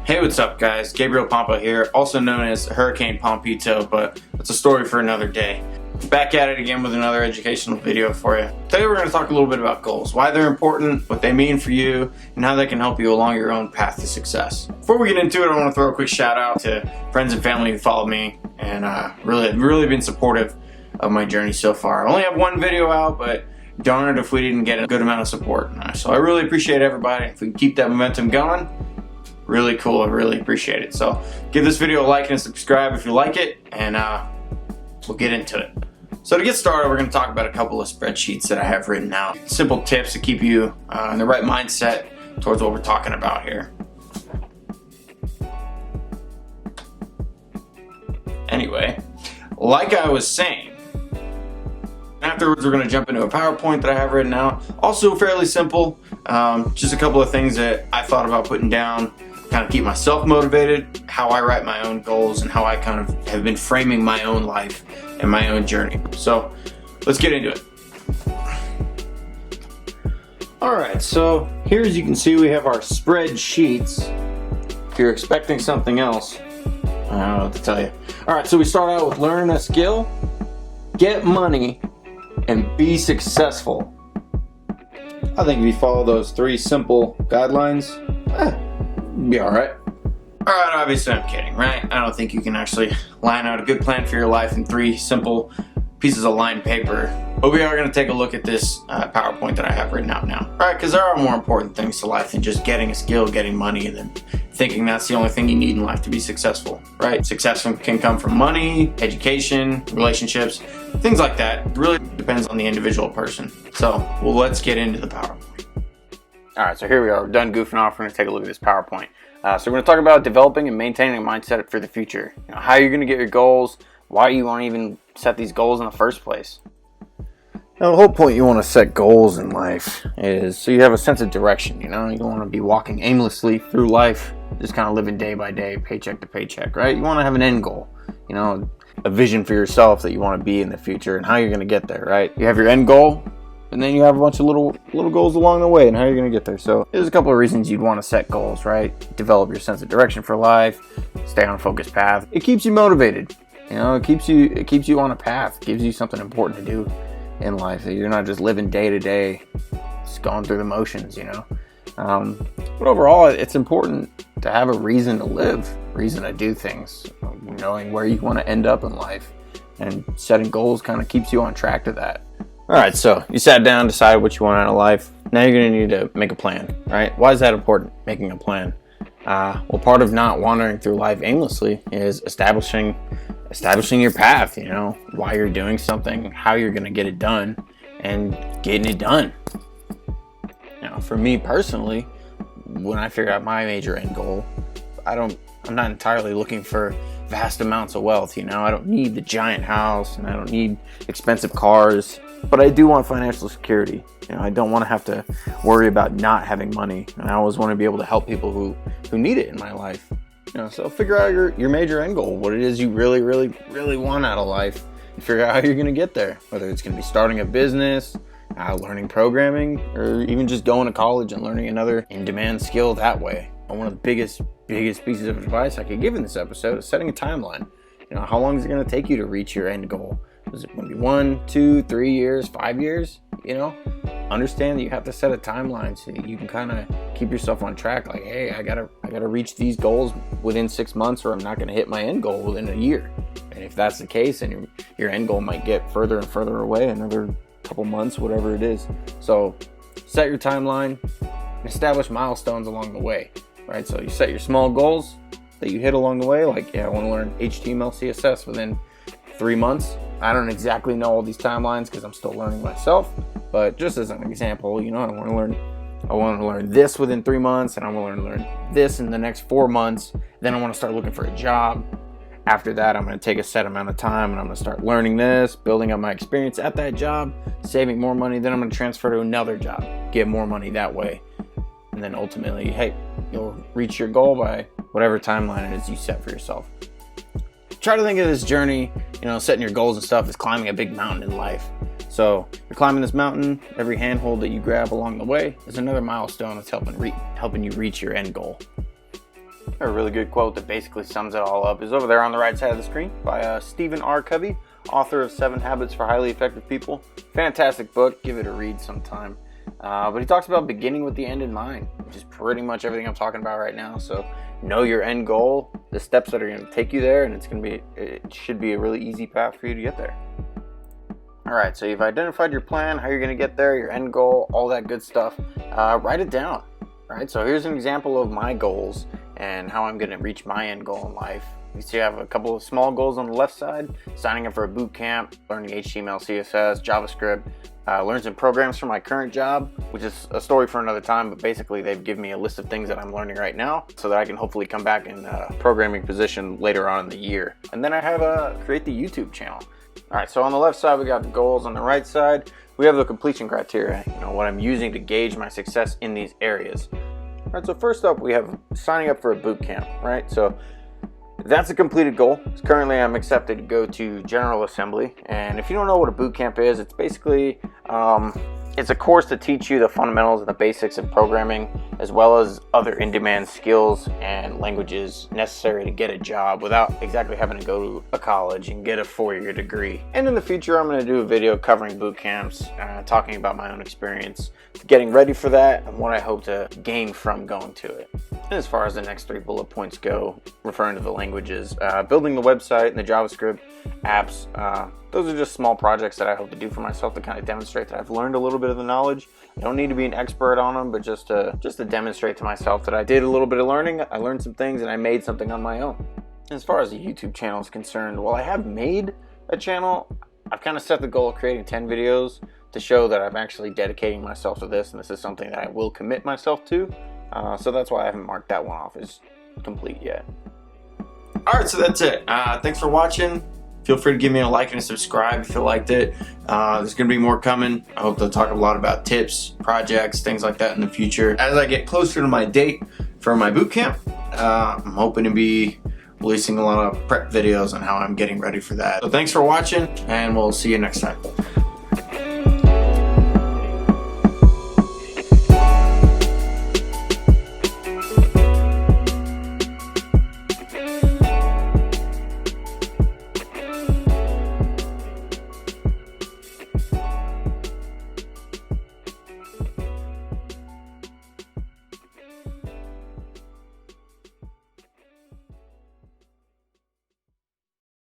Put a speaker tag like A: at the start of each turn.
A: Hey, what's up guys? Gabriel Pompa here, also known as Hurricane Pompito, but it's a story for another day. Back at it again with another educational video for you. Today we're going to talk a little bit about goals, why they're important, what they mean for you, and how they can help you along your own path to success. Before we get into it, I want to throw a quick shout out to friends and family who followed me and really been supportive of my journey so far. I only have one video out, but darn it if we didn't get a good amount of support. So I really appreciate everybody. If we can keep that momentum going, really cool. I really appreciate it. So give this video a like and a subscribe if you like it, and we'll get into it. So to get started, we're going to talk about a couple of spreadsheets that I have written out. Simple tips to keep you in the right mindset towards what we're talking about here. Anyway, like I was saying, afterwards we're going to jump into a PowerPoint that I have written out. Also fairly simple, just a couple of things that I thought about putting down, kind of keep myself motivated, how I write my own goals, and how I kind of have been framing my own life and my own journey. So let's get into it. Alright, so here as you can see we have our spreadsheets. If you're expecting something else, I don't know what to tell you. Alright, so we start out with learn a skill, get money, and be successful. I think if you follow those three simple guidelines, be alright. Alright, obviously I'm kidding, right? I don't think you can actually line out a good plan for your life in three simple pieces of lined paper. But we are going to take a look at this PowerPoint that I have written out now. Alright, because there are more important things to life than just getting a skill, getting money, and then thinking that's the only thing you need in life to be successful, right? Success can come from money, education, relationships, things like that. It really depends on the individual person. So, well, let's get into the PowerPoint. Alright, so here we are. We're done goofing off. We're going to take a look at this PowerPoint. So we're going to talk about developing and maintaining a mindset for the future. How you're going to get your goals, why you want to even set these goals in the first place. Now, the whole point you want to set goals in life is so you have a sense of direction. You don't want to be walking aimlessly through life, just kind of living day by day, paycheck to paycheck, right? You want to have an end goal, a vision for yourself that you want to be in the future and how you're going to get there, right? You have your end goal, and then you have a bunch of little goals along the way and how you're going to get there. So there's a couple of reasons you'd want to set goals, right? Develop your sense of direction for life, stay on a focused path. It keeps you motivated. It keeps you on a path, gives you something important to do in life, that you're not just living day to day, just going through the motions, But overall, it's important to have a reason to live, reason to do things, knowing where you want to end up in life, and setting goals kind of keeps you on track to that. Alright, so you sat down, decided what you want out of life. Now you're going to need to make a plan, right? Why is that important, making a plan? Well, part of not wandering through life aimlessly is establishing your path, why you're doing something, how you're going to get it done, and getting it done. For me personally, when I figure out my major end goal, I'm not entirely looking for vast amounts of wealth, I don't need the giant house and I don't need expensive cars, but I do want financial security. I don't want to have to worry about not having money, and I always want to be able to help people who need it in my life. So figure out your major end goal, what it is you really want out of life, and figure out how you're going to get there, whether it's going to be starting a business, learning programming, or even just going to college and learning another in-demand skill that way. And one of the biggest pieces of advice I could give in this episode is setting a timeline. How long is it going to take you to reach your end goal? Is it going to be 1, 2, 3 years, 5 years? Understand that you have to set a timeline so that you can kind of keep yourself on track. Like, hey, I gotta reach these goals within 6 months, or I'm not going to hit my end goal within a year. And if that's the case, then your end goal might get further and further away, another couple months, whatever it is. So set your timeline and establish milestones along the way, right? So you set your small goals that you hit along the way, like, I want to learn HTML, CSS within 3 months. I don't exactly know all these timelines because I'm still learning myself, but just as an example, I want to learn this within 3 months, and I want to learn this in the next 4 months. Then I want to start looking for a job. After that, I'm going to take a set amount of time and I'm going to start learning this, building up my experience at that job, saving more money. Then I'm going to transfer to another job, get more money that way. And then ultimately, hey, you'll reach your goal by whatever timeline it is you set for yourself. Try to think of this journey, setting your goals and stuff as climbing a big mountain in life. So you're climbing this mountain, every handhold that you grab along the way is another milestone that's helping you reach your end goal. A really good quote that basically sums it all up is over there on the right side of the screen by Stephen R. Covey, author of 7 Habits for Highly Effective People. Fantastic book. Give it a read sometime. But he talks about beginning with the end in mind, which is pretty much everything I'm talking about right now. So know your end goal, the steps that are going to take you there, and it should be a really easy path for you to get there. All right, so you've identified your plan, how you're going to get there, your end goal, all that good stuff. Write it down. All right, so here's an example of my goals and how I'm going to reach my end goal in life. You see I have a couple of small goals on the left side: signing up for a boot camp, learning HTML, CSS, JavaScript, learn some programs for my current job, which is a story for another time, but basically they've given me a list of things that I'm learning right now so that I can hopefully come back in a programming position later on in the year. And then I have create the YouTube channel. All right, so on the left side, we got the goals. On the right side, we have the completion criteria, what I'm using to gauge my success in these areas. All right, so first up, we have signing up for a boot camp, right? So that's a completed goal. Currently, I'm accepted to go to General Assembly. And if you don't know what a boot camp is, it's basically, it's a course to teach you the fundamentals and the basics of programming, as well as other in-demand skills and languages necessary to get a job without exactly having to go to a college and get a 4-year degree. And in the future, I'm going to do a video covering boot camps, talking about my own experience, getting ready for that, and what I hope to gain from going to it. And as far as the next 3 bullet points go, referring to the languages, building the website and the JavaScript apps, those are just small projects that I hope to do for myself to kind of demonstrate that I've learned a little bit of the knowledge. I don't need to be an expert on them, but just to demonstrate to myself that I did a little bit of learning, I learned some things, and I made something on my own. As far as the YouTube channel is concerned, while I have made a channel, I've kind of set the goal of creating 10 videos to show that I'm actually dedicating myself to this, and this is something that I will commit myself to. So that's why I haven't marked that one off as complete yet. All right, so that's it. Thanks for watching. Feel free to give me a like and a subscribe if you liked it. There's going to be more coming. I hope to talk a lot about tips, projects, things like that in the future. As I get closer to my date for my boot camp, I'm hoping to be releasing a lot of prep videos on how I'm getting ready for that. So thanks for watching, and we'll see you next time.